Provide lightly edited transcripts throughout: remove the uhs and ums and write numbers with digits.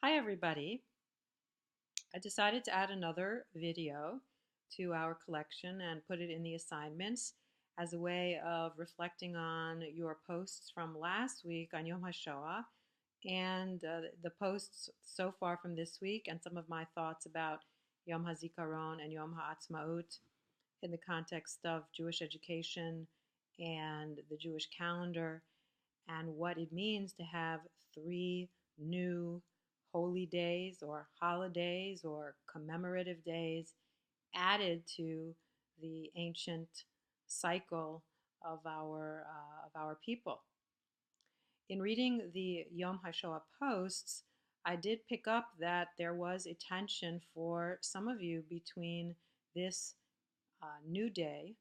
Hi everybody. I decided to add another video to our collection and put it in the assignments as a way of reflecting on your posts from last week on Yom HaShoah and the posts so far from this week and some of my thoughts about Yom HaZikaron and Yom HaAtzmaut in the context of Jewish education and the Jewish calendar and what it means to have three new holy days or holidays or commemorative days added to the ancient cycle of our people. In reading the Yom HaShoah posts, I did pick up that there was a tension for some of you between this new day,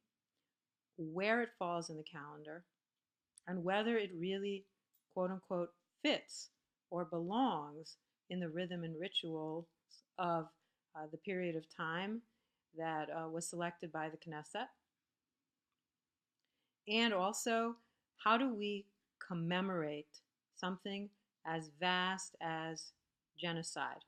where it falls in the calendar, and whether it really, quote unquote, fits or belongs in the rhythm and rituals of the period of time that was selected by the Knesset. And also, how do we commemorate something as vast as genocide?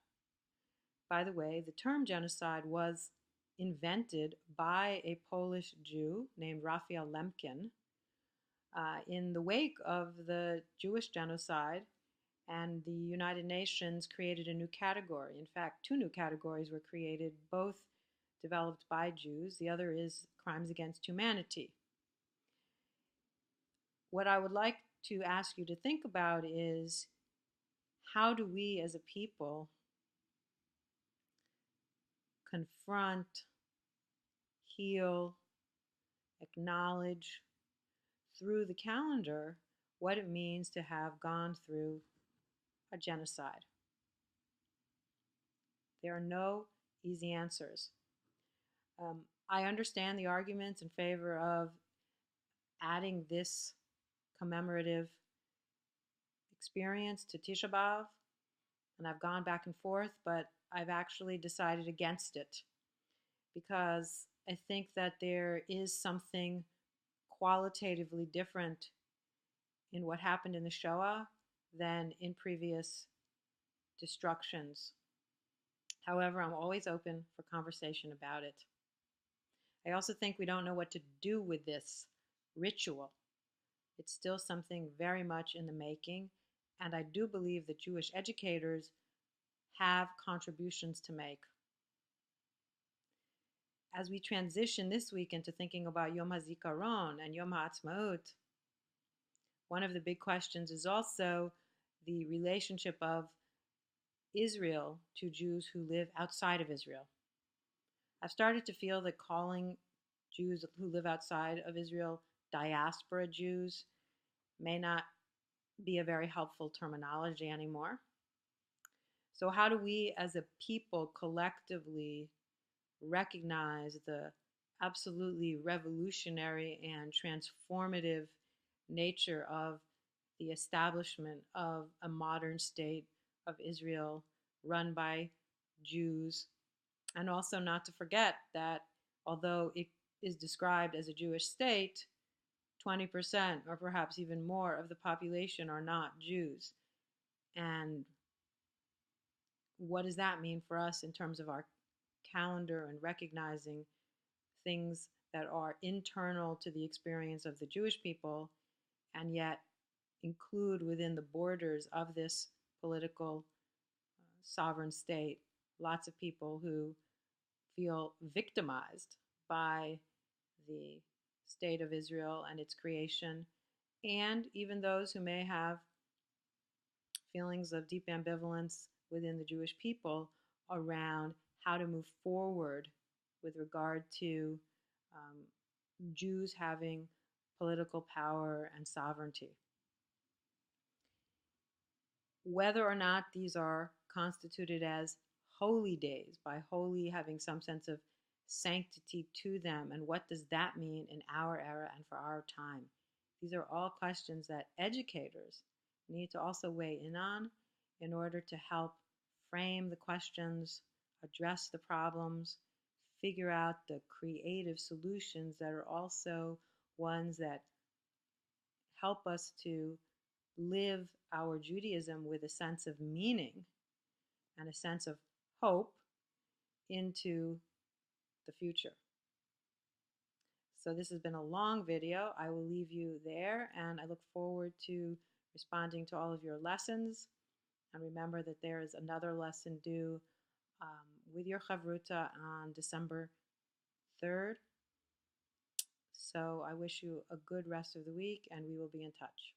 By the way, the term genocide was invented by a Polish Jew named Raphael Lemkin in the wake of the Jewish genocide, and the United Nations created a new category. In fact, two new categories were created, both developed by Jews. The other is crimes against humanity. What I would like to ask you to think about is, how do we as a people confront, heal, acknowledge through the calendar what it means to have gone through a genocide? There are no easy answers. I understand the arguments in favor of adding this commemorative experience to Tisha B'Av, and I've gone back and forth, but I've actually decided against it because I think that there is something qualitatively different in what happened in the Shoah than in previous destructions. However, I'm always open for conversation about it. I also think we don't know what to do with this ritual. It's still something very much in the making, and I do believe that Jewish educators have contributions to make. As we transition this week into thinking about Yom HaZikaron and Yom HaAtzmaut, one of the big questions is also the relationship of Israel to Jews who live outside of Israel. I've started to feel that calling Jews who live outside of Israel diaspora Jews may not be a very helpful terminology anymore. So, how do we as a people collectively recognize the absolutely revolutionary and transformative nature of the establishment of a modern state of Israel run by Jews? And also not to forget that although it is described as a Jewish state, 20% or perhaps even more of the population are not Jews. And what does that mean for us in terms of our calendar and recognizing things that are internal to the experience of the Jewish people and yet include within the borders of this political sovereign state lots of people who feel victimized by the state of Israel and its creation, and even those who may have feelings of deep ambivalence within the Jewish people around how to move forward with regard to Jews having political power and sovereignty. Whether or not these are constituted as holy days, by holy having some sense of sanctity to them, and what does that mean in our era and for our time? These are all questions that educators need to also weigh in on in order to help frame the questions, address the problems, figure out the creative solutions that are also ones that help us to live our Judaism with a sense of meaning and a sense of hope into the future. So this has been a long video. I will leave you there, and I look forward to responding to all of your lessons. And remember that there is another lesson due with your Chavruta on December 3rd. So I wish you a good rest of the week, and we will be in touch.